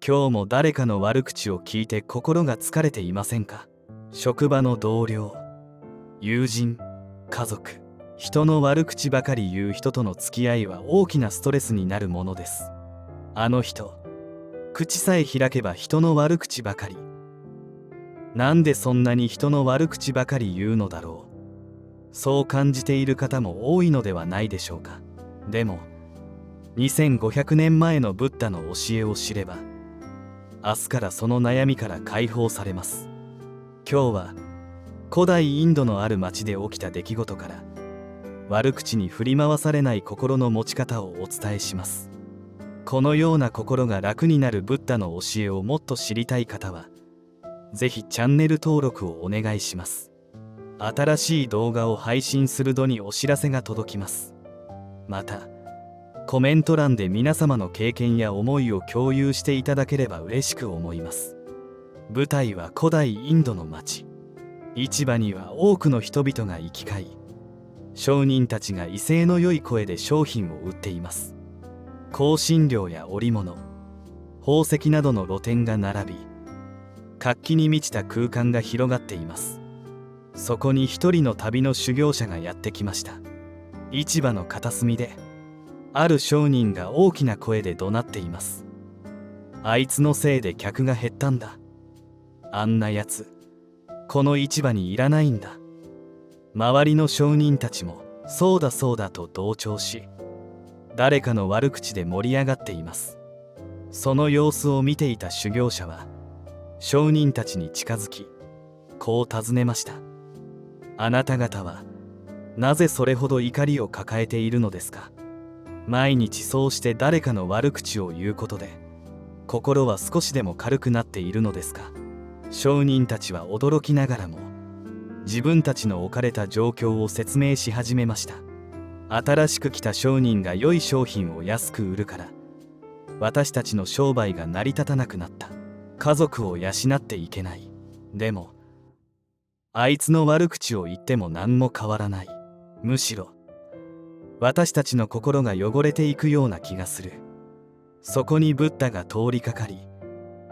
今日も誰かの悪口を聞いて心が疲れていませんか？職場の同僚、友人、家族、人の悪口ばかり言う人との付き合いは大きなストレスになるものです。あの人、口さえ開けば人の悪口ばかり。なんでそんなに人の悪口ばかり言うのだろう。そう感じている方も多いのではないでしょうか。でも、2500年前のブッダの教えを知れば、明日からその悩みから解放されます。今日は古代インドのある町で起きた出来事から、悪口に振り回されない心の持ち方をお伝えします。このような心が楽になるブッダの教えをもっと知りたい方は、ぜひチャンネル登録をお願いします。新しい動画を配信する度にお知らせが届きます。また、コメント欄で皆様の経験や思いを共有していただければ嬉しく思います。舞台は古代インドの町。市場には多くの人々が行き交い、商人たちが威勢の良い声で商品を売っています。香辛料や織物、宝石などの露店が並び、活気に満ちた空間が広がっています。そこに一人の旅の修行者がやってきました。市場の片隅で、ある商人が大きな声で怒鳴っています。あいつのせいで客が減ったんだ。あんなやつ、この市場にいらないんだ。周りの商人たちもそうだそうだと同調し、誰かの悪口で盛り上がっています。その様子を見ていた修行者は商人たちに近づき、こう尋ねました。あなた方はなぜそれほど怒りを抱えているのですか？毎日そうして誰かの悪口を言うことで、心は少しでも軽くなっているのですか？商人たちは驚きながらも、自分たちの置かれた状況を説明し始めました。新しく来た商人が良い商品を安く売るから、私たちの商売が成り立たなくなった。家族を養っていけない。でも、あいつの悪口を言っても何も変わらない。むしろ、私たちの心が汚れていくような気がする。そこにブッダが通りかかり、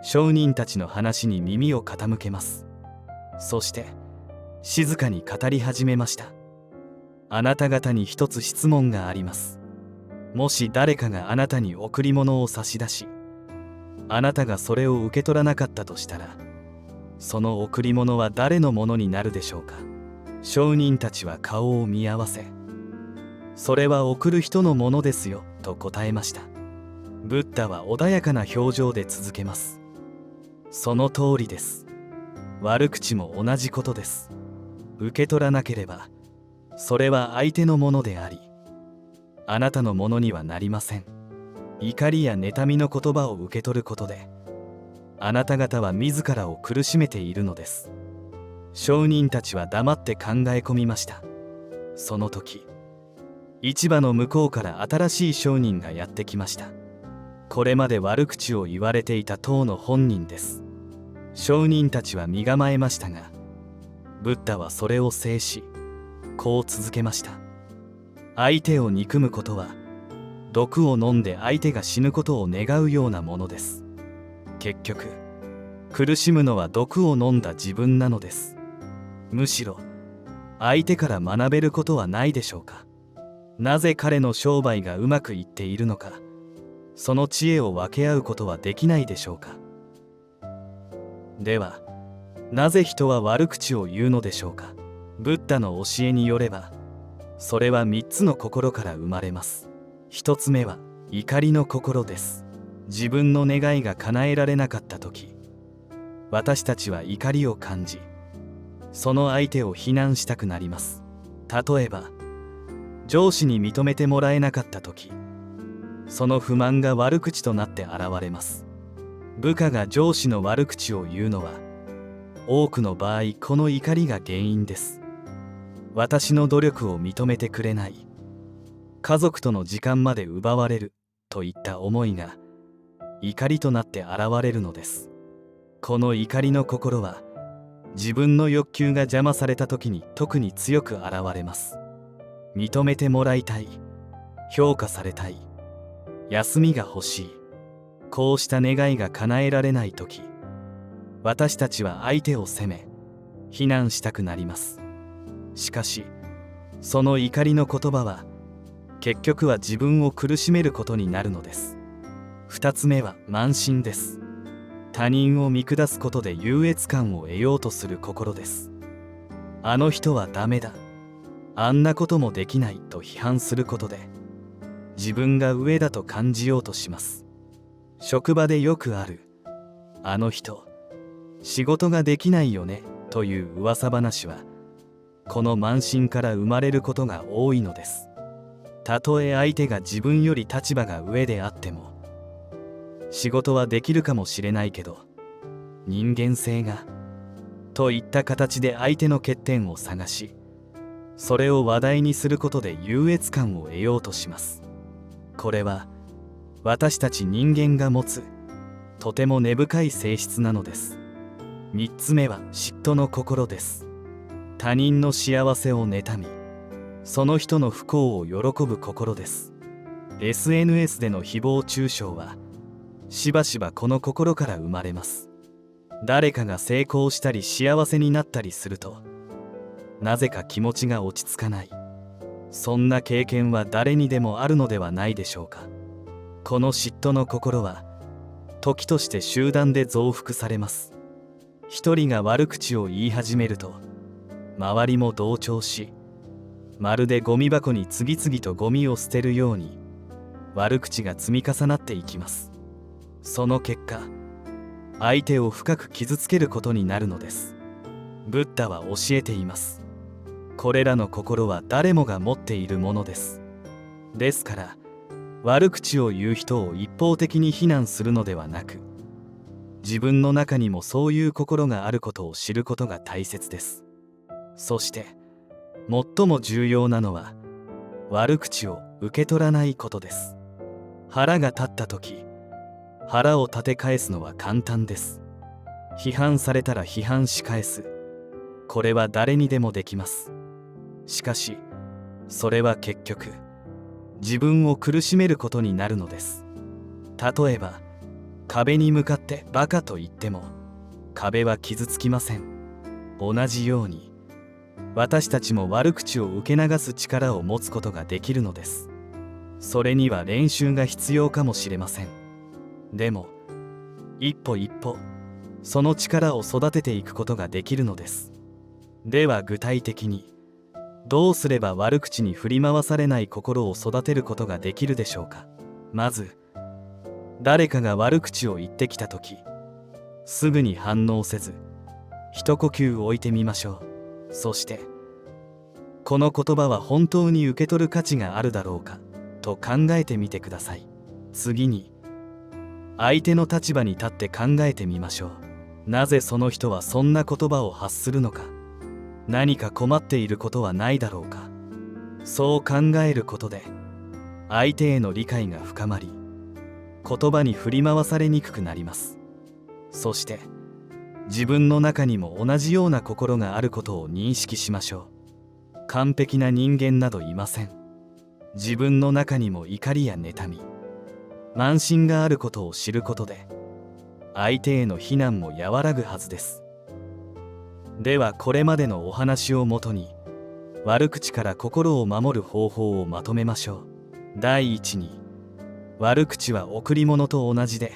商人たちの話に耳を傾けます。そして静かに語り始めました。あなた方に一つ質問があります。もし誰かがあなたに贈り物を差し出し、あなたがそれを受け取らなかったとしたら、その贈り物は誰のものになるでしょうか？商人たちは顔を見合わせ、それは贈る人のものですよと答えました。ブッダは穏やかな表情で続けます。その通りです。悪口も同じことです。受け取らなければ、それは相手のものであり、あなたのものにはなりません。怒りや妬みの言葉を受け取ることで、あなた方は自らを苦しめているのです。商人たちは黙って考え込みました。その時、市場の向こうから新しい商人がやってきました。これまで悪口を言われていた当の本人です。商人たちは身構えましたが、ブッダはそれを制し、こう続けました。相手を憎むことは、毒を飲んで相手が死ぬことを願うようなものです。結局、苦しむのは毒を飲んだ自分なのです。むしろ、相手から学べることはないでしょうか。なぜ彼の商売がうまくいっているのか、その知恵を分け合うことはできないでしょうか。では、なぜ人は悪口を言うのでしょうか。ブッダの教えによれば、それは3つの心から生まれます。1つ目は怒りの心です。自分の願いが叶えられなかった時、私たちは怒りを感じ、その相手を非難したくなります。例えば、上司に認めてもらえなかった時、その不満が悪口となって現れます。部下が上司の悪口を言うのは、多くの場合この怒りが原因です。私の努力を認めてくれない、家族との時間まで奪われるといった思いが怒りとなって現れるのです。この怒りの心は、自分の欲求が邪魔された時に特に強く現れます。認めてもらいたい、評価されたい、休みが欲しい、こうした願いが叶えられないとき、私たちは相手を責め非難したくなります。しかしその怒りの言葉は結局は自分を苦しめることになるのです。2つ目は慢心です。他人を見下すことで優越感を得ようとする心です。あの人はダメだ、あんなこともできないと批判することで自分が上だと感じようとします。職場でよくあるあの人仕事ができないよねという噂話はこの慢心から生まれることが多いのです。たとえ相手が自分より立場が上であっても、仕事はできるかもしれないけど人間性がといった形で相手の欠点を探し、それを話題にすることで優越感を得ようとします。これは私たち人間が持つとても根深い性質なのです。3つ目は嫉妬の心です。他人の幸せを妬み、その人の不幸を喜ぶ心です。 SNS での誹謗中傷はしばしばこの心から生まれます。誰かが成功したり幸せになったりするとなぜか気持ちが落ち着かない。そんな経験は誰にでもあるのではないでしょうか。この嫉妬の心は時として集団で増幅されます。一人が悪口を言い始めると周りも同調し、まるでゴミ箱に次々とゴミを捨てるように悪口が積み重なっていきます。その結果、相手を深く傷つけることになるのです。ブッダは教えています。これらの心は誰もが持っているものです。ですから悪口を言う人を一方的に非難するのではなく、自分の中にもそういう心があることを知ることが大切です。そして最も重要なのは悪口を受け取らないことです。腹が立った時、腹を立て返すのは簡単です。批判されたら批判し返す、これは誰にでもできます。しかしそれは結局自分を苦しめることになるのです。例えば壁に向かってバカと言っても壁は傷つきません。同じように私たちも悪口を受け流す力を持つことができるのです。それには練習が必要かもしれません。でも一歩一歩その力を育てていくことができるのです。では具体的にどうすれば悪口に振り回されない心を育てることができるでしょうか。まず誰かが悪口を言ってきたとき、すぐに反応せず一呼吸置いてみましょう。そしてこの言葉は本当に受け取る価値があるだろうかと考えてみてください。次に相手の立場に立って考えてみましょう。なぜその人はそんな言葉を発するのか。何か困っていることはないだろうか。そう考えることで相手への理解が深まり、言葉に振り回されにくくなります。そして自分の中にも同じような心があることを認識しましょう。完璧な人間などいません。自分の中にも怒りや妬み、慢心があることを知ることで相手への非難も和らぐはずです。ではこれまでのお話をもとに悪口から心を守る方法をまとめましょう。第一に、悪口は贈り物と同じで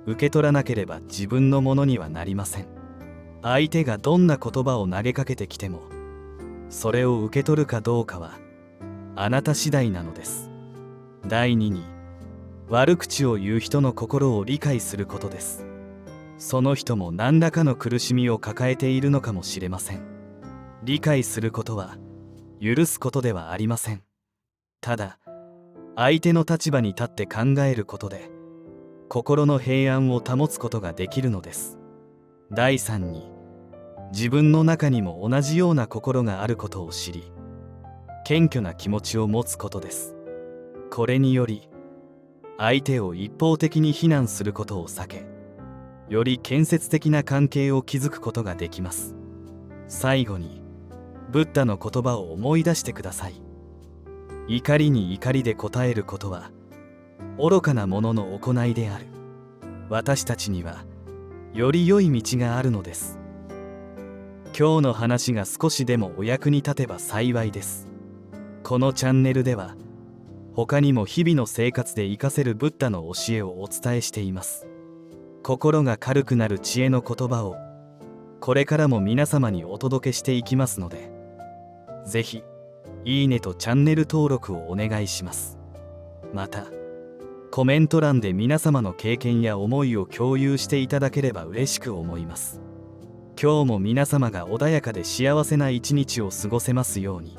受け取らなければ自分のものにはなりません。相手がどんな言葉を投げかけてきてもそれを受け取るかどうかはあなた次第なのです。第二に、悪口を言う人の心を理解することです。その人も何らかの苦しみを抱えているのかもしれません。理解することは許すことではありません。ただ相手の立場に立って考えることで心の平安を保つことができるのです。第三に、自分の中にも同じような心があることを知り謙虚な気持ちを持つことです。これにより相手を一方的に非難することを避け、より建設的な関係を築くことができます。最後にブッダの言葉を思い出してください。怒りに怒りで答えることは愚かな者の行いである。私たちにはより良い道があるのです。今日の話が少しでもお役に立てば幸いです。このチャンネルでは他にも日々の生活で活かせるブッダの教えをお伝えしています。心が軽くなる知恵の言葉をこれからも皆様にお届けしていきますので、ぜひいいねとチャンネル登録をお願いします。またコメント欄で皆様の経験や思いを共有していただければ嬉しく思います。今日も皆様が穏やかで幸せな一日を過ごせますように。